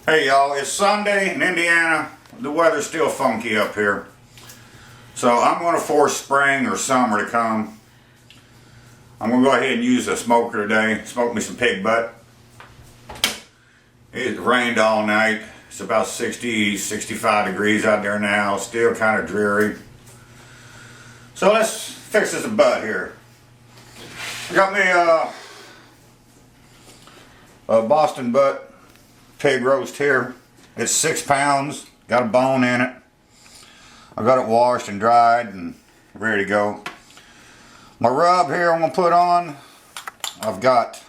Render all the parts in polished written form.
Hey y'all, it's Sunday in Indiana. The weather's still funky up here. So I'm going to force spring or summer to come. I'm going to go ahead and use a smoker today. Smoke me some pig butt. It rained all night. It's about 60, 65 degrees out there now. Still kind of dreary. So let's fix this butt here. I got me a Boston butt pig roast here. It's 6 pounds, got a bone in it. I got it washed and dried and ready to go. My rub here I'm gonna put on, I've got,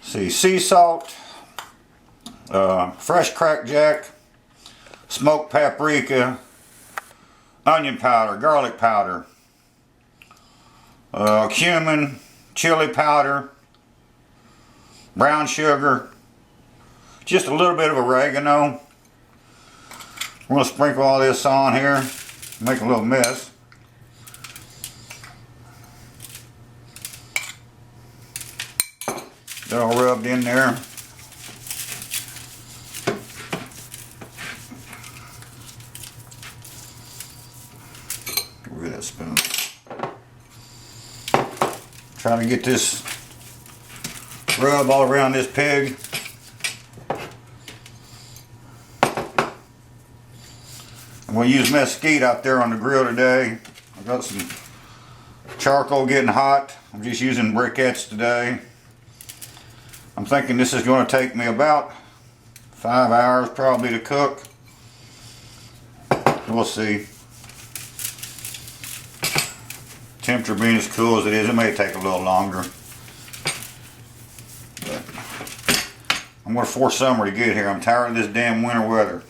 sea salt, fresh cracked jack, smoked paprika, onion powder, garlic powder, cumin, chili powder, brown sugar, just a little bit of oregano. We're going to sprinkle all this on here, make a little mess. They're all rubbed in there. Get rid of that spoon. Trying to get this rub all around this pig. I'm going to use mesquite out there on the grill today. I've got some charcoal getting hot. I'm just using briquettes today. I'm thinking this is going to take me about 5 hours probably to cook. We'll see. Temperature being as cool as it is, it may take a little longer. But I'm going to force summer to get here. I'm tired of this damn winter weather.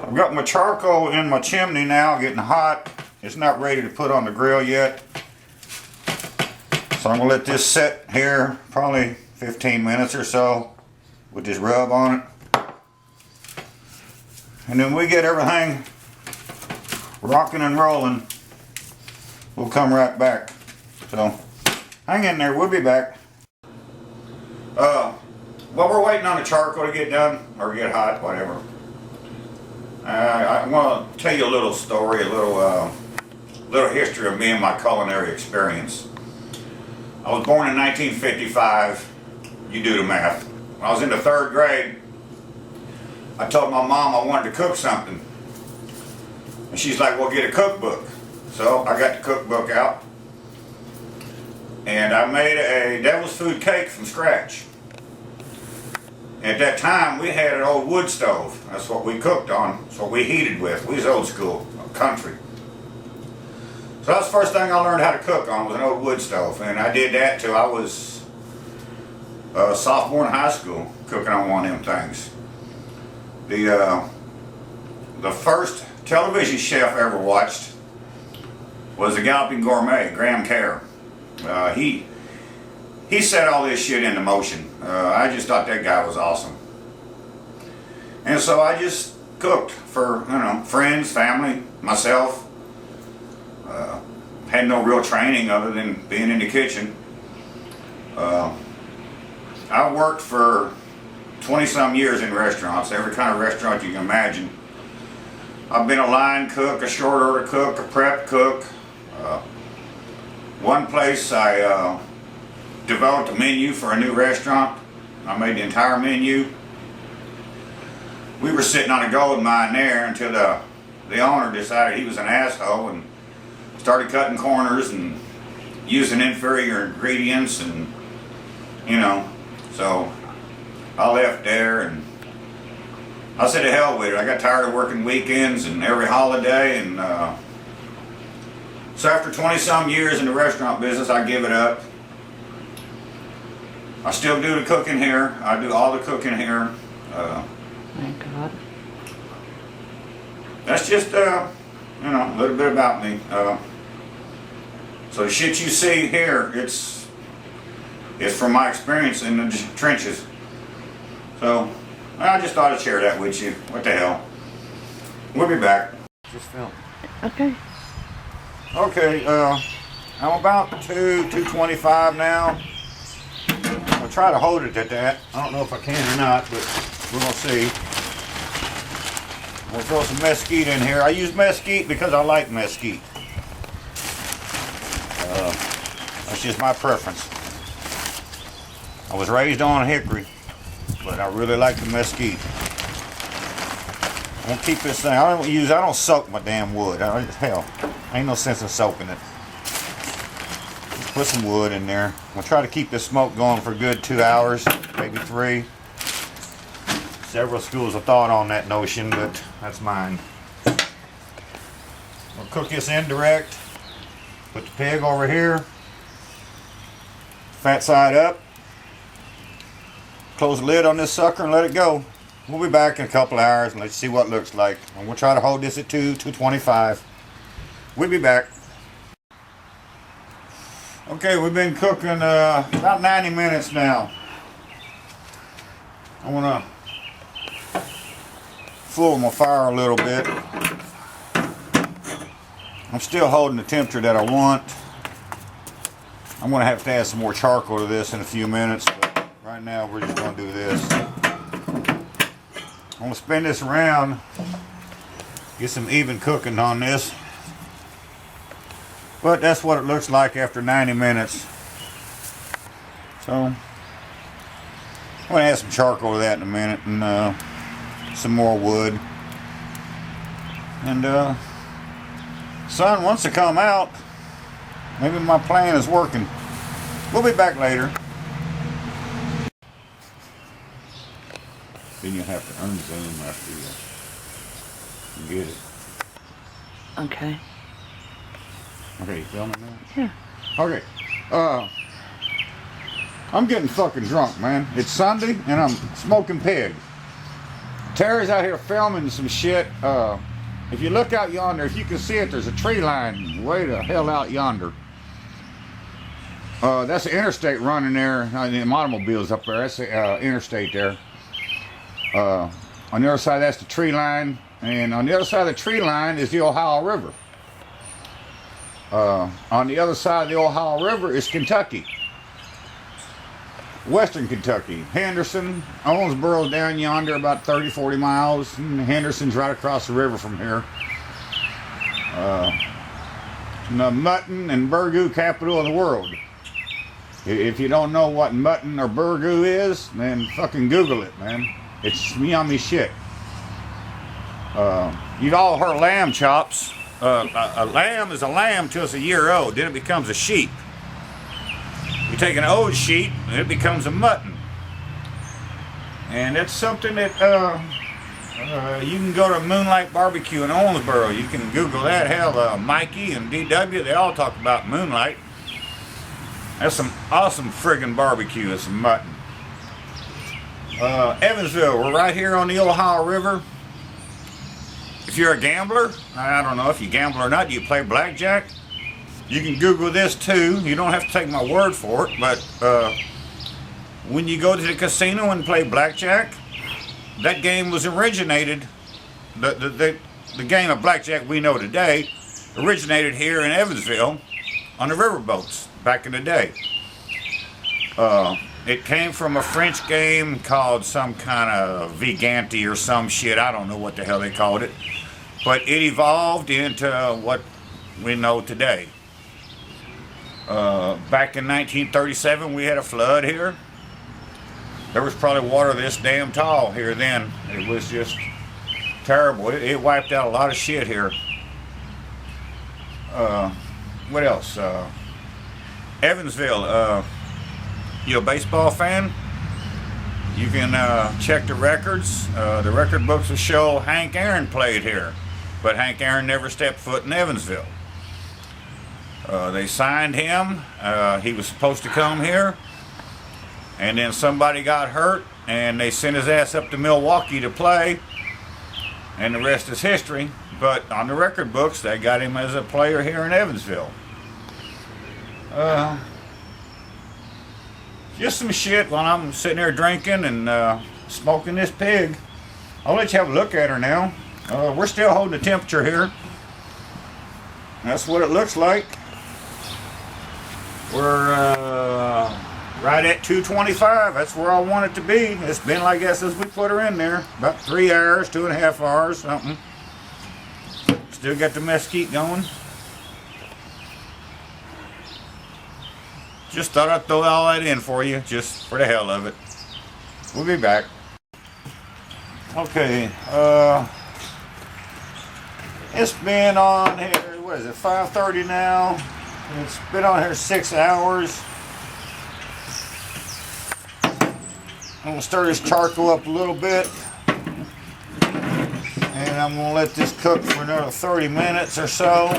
I've got my charcoal in my chimney now, getting hot. It's not ready to put on the grill yet. So I'm going to let this set here probably 15 minutes or so with this rub on it. And then we get everything rocking and rolling, we'll come right back. So hang in there, we'll be back. While we're waiting on the charcoal to get done, or get hot, whatever, I want to tell you a little story, a little history of me and my culinary experience. I was born in 1955. You do the math. When I was in the 3rd grade, I told my mom I wanted to cook something. And she's like, well, get a cookbook. So I got the cookbook out. And I made a devil's food cake from scratch. At that time, we had an old wood stove. That's what we cooked on. That's what we heated with. We was old school, country. So that's the first thing I learned how to cook on, was an old wood stove. And I did that till I was a sophomore in high school, cooking on one of them things. The first television chef I ever watched was the Galloping Gourmet, Graham Kerr. He set all this shit into motion. I just thought that guy was awesome. And so I just cooked for, friends, family, myself. Had no real training other than being in the kitchen. I worked for 20-some years in restaurants, every kind of restaurant you can imagine. I've been a line cook, a short order cook, a prep cook. One place I developed a menu for a new restaurant. I made the entire menu. We were sitting on a gold mine there until the owner decided he was an asshole and started cutting corners and using inferior ingredients, and so I left there and I said to hell with it. I got tired of working weekends and every holiday, and so after 20-some years in the restaurant business, I give it up. I still do the cooking here. I do all the cooking here. Thank God. That's just a little bit about me. So the shit you see here, it's from my experience in the trenches. So I just thought I'd share that with you. What the hell? We'll be back. Just film. Okay. Okay, I'm about 225 now. I'll try to hold it at that. I don't know if I can or not, but we're gonna see. We'll throw some mesquite in here. I use mesquite because I like mesquite. That's just my preference. I was raised on hickory, but I really like the mesquite. I'm gonna keep this thing. I don't soak my damn wood. Hell, ain't no sense in soaking it. Put some wood in there. We'll try to keep this smoke going for a good 2 hours, maybe 3. Several schools of thought on that notion, but that's mine. We'll cook this indirect. Put the pig over here. Fat side up. Close the lid on this sucker and let it go. We'll be back in a couple hours and let's see what it looks like. And we'll try to hold this at 225. We'll be back. Okay, we've been cooking about 90 minutes now. I want to full my fire a little bit. I'm still holding the temperature that I want. I'm going to have to add some more charcoal to this in a few minutes, but right now we're just going to do this. I'm going to spin this around, get some even cooking on this. But that's what it looks like after 90 minutes. So, I'm going to add some charcoal to that in a minute and some more wood. And sun wants to come out. Maybe my plan is working. We'll be back later. Then you'll have to unzoom after you get it. Okay. Okay, you filming now? Yeah. Okay. I'm getting fucking drunk, man. It's Sunday and I'm smoking pig. Terry's out here filming some shit. If you look out yonder, if you can see it, there's a tree line way the hell out yonder. That's the interstate running there. The automobiles up there. That's the interstate there. On the other side, that's the tree line. And on the other side of the tree line is the Ohio River. On the other side of the Ohio River is Kentucky. Western Kentucky. Henderson, Owensboro's down yonder about 30-40 miles. And Henderson's right across the river from here. The mutton and burgoo capital of the world. If you don't know what mutton or burgoo is, then fucking Google it, man. It's yummy shit. You've all heard lamb chops. A lamb is a lamb till it's a year old. Then it becomes a sheep. You take an old sheep and it becomes a mutton. And it's something that you can go to Moonlight Barbecue in Owensboro. You can Google that. Hell, Mikey and DW, they all talk about Moonlight. That's some awesome friggin' barbecue. It's some mutton. Evansville, we're right here on the Ohio River. If you're a gambler, I don't know if you gamble or not, do you play blackjack? You can Google this too. You don't have to take my word for it, but when you go to the casino and play blackjack, that game was originated, the game of blackjack we know today, originated here in Evansville on the riverboats back in the day. It came from a French game called some kind of Vigante or some shit. I don't know what the hell they called it. But it evolved into what we know today. Back in 1937, we had a flood here. There was probably water this damn tall here then. It was just terrible. It wiped out a lot of shit here. What else? Evansville. You a baseball fan? You can check the records. The record books will show Hank Aaron played here, but Hank Aaron never stepped foot in Evansville. They signed him. He was supposed to come here, and then somebody got hurt, and they sent his ass up to Milwaukee to play, and the rest is history. But on the record books, they got him as a player here in Evansville. Just some shit while I'm sitting there drinking and smoking this pig. I'll let you have a look at her now. We're still holding the temperature here. That's what it looks like. We're right at 225. That's where I want it to be. It's been like that since we put her in there. About 3 hours, 2.5 hours, something. Still got the mesquite going. Just thought I'd throw all that in for you, just for the hell of it. We'll be back. Okay, it's been on here, what is it, 5:30 now? It's been on here 6 hours. I'm gonna stir this charcoal up a little bit. And I'm gonna let this cook for another 30 minutes or so.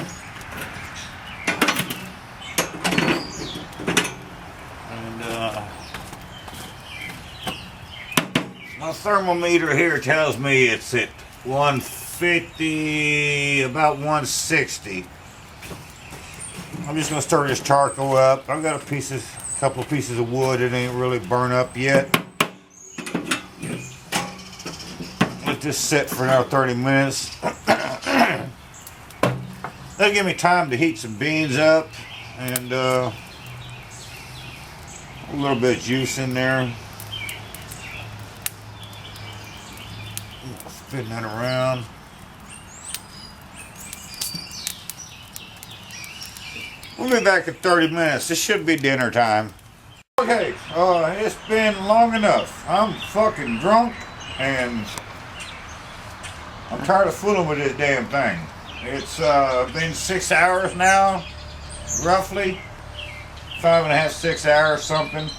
My thermometer here tells me it's at 150, about 160. I'm just gonna stir this charcoal up. I've got a couple of pieces of wood that ain't really burned up yet. Let this sit for another 30 minutes. That'll give me time to heat some beans up and a little bit of juice in there. Spin that around. We'll be back in 30 minutes. This should be dinner time. Okay, it's been long enough. I'm fucking drunk and I'm tired of fooling with this damn thing. It's been 6 hours now, roughly. 5.5, 6 hours, something.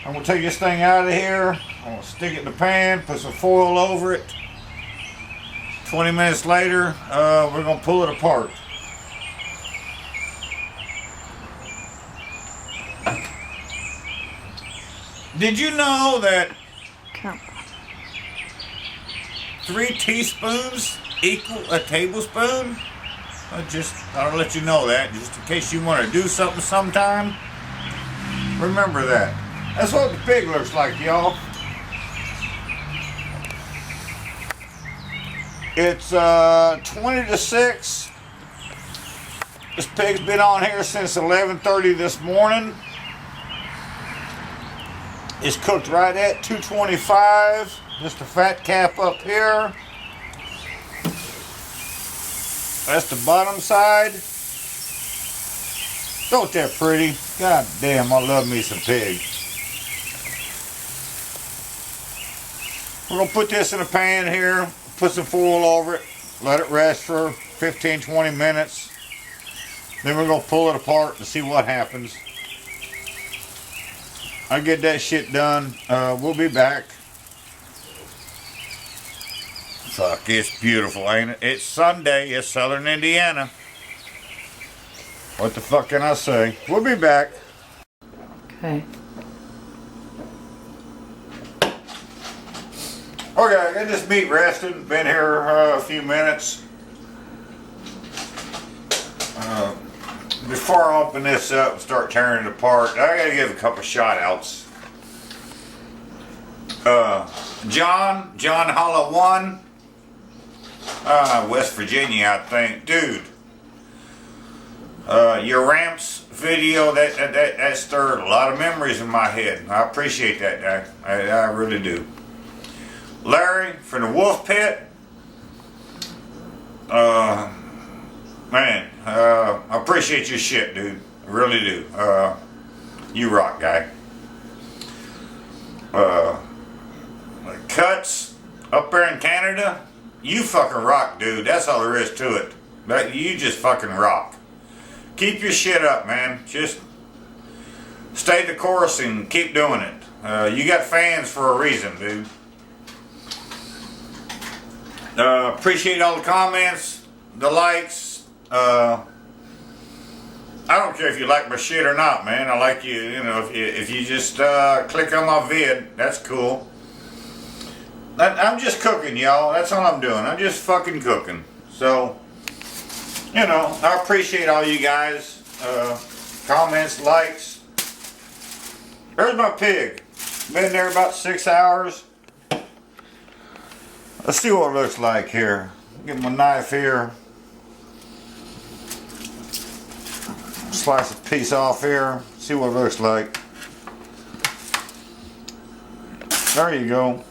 I'm gonna take this thing out of here. I'm gonna stick it in the pan, put some foil over it. 20 minutes later, we're gonna pull it apart. Did you know that 3 teaspoons equal a tablespoon? I'll let you know that, just in case you want to do something sometime. Remember that. That's what the pig looks like, y'all. It's 20 to 6. This pig's been on here since 11:30 this morning. It's cooked right at 225. Just a fat cap up here. That's the bottom side. Don't that pretty? God damn, I love me some pig. We're gonna put this in a pan here, put some foil over it, let it rest for 15-20 minutes. Then we're gonna pull it apart and see what happens. I'll get that shit done. We'll be back. Fuck, it's beautiful, ain't it? It's Sunday, it's Southern Indiana. What the fuck can I say? We'll be back. Okay. Okay, I got this meat resting. Been here a few minutes. Before I open this up and start tearing it apart, I gotta give a couple shout outs. John Holla 1, West Virginia, I think. Dude, your ramps video, that stirred a lot of memories in my head. I appreciate that, guy. I really do. Larry from the Wolf Pit. Man, I appreciate your shit, dude. I really do. You rock, guy. Cuts up there in Canada. You fucking rock, dude. That's all there is to it. You just fucking rock. Keep your shit up, man. Just stay the course and keep doing it. You got fans for a reason, dude. Appreciate all the comments, the likes. I don't care if you like my shit or not, man. I like you, you know, if you just click on my vid, that's cool. I'm just cooking, y'all. That's all I'm doing. I'm just fucking cooking. So, you know, I appreciate all you guys. Comments, likes. There's my pig. Been there about 6 hours. Let's see what it looks like here. Get my knife here. Slice a piece off here. See what it looks like. There you go.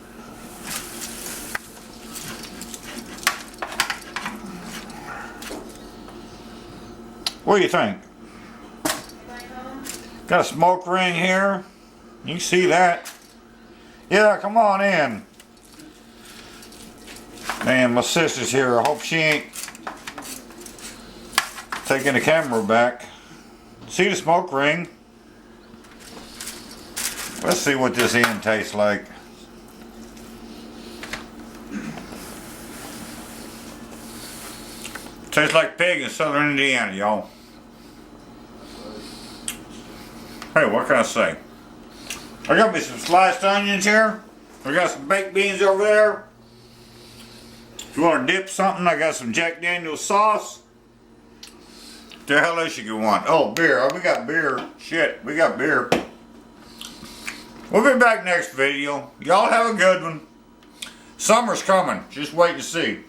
What do you think? Got a smoke ring here. You can see that. Yeah, come on in. Man, my sister's here. I hope she ain't taking the camera back. See the smoke ring? Let's see what this end tastes like. Tastes like pig in southern Indiana, y'all. Hey, what can I say? I got me some sliced onions here. I got some baked beans over there. If you want to dip something, I got some Jack Daniel's sauce. The hell else you can want? Oh, beer. Oh, we got beer. Shit, we got beer. We'll be back next video. Y'all have a good one. Summer's coming. Just wait and see.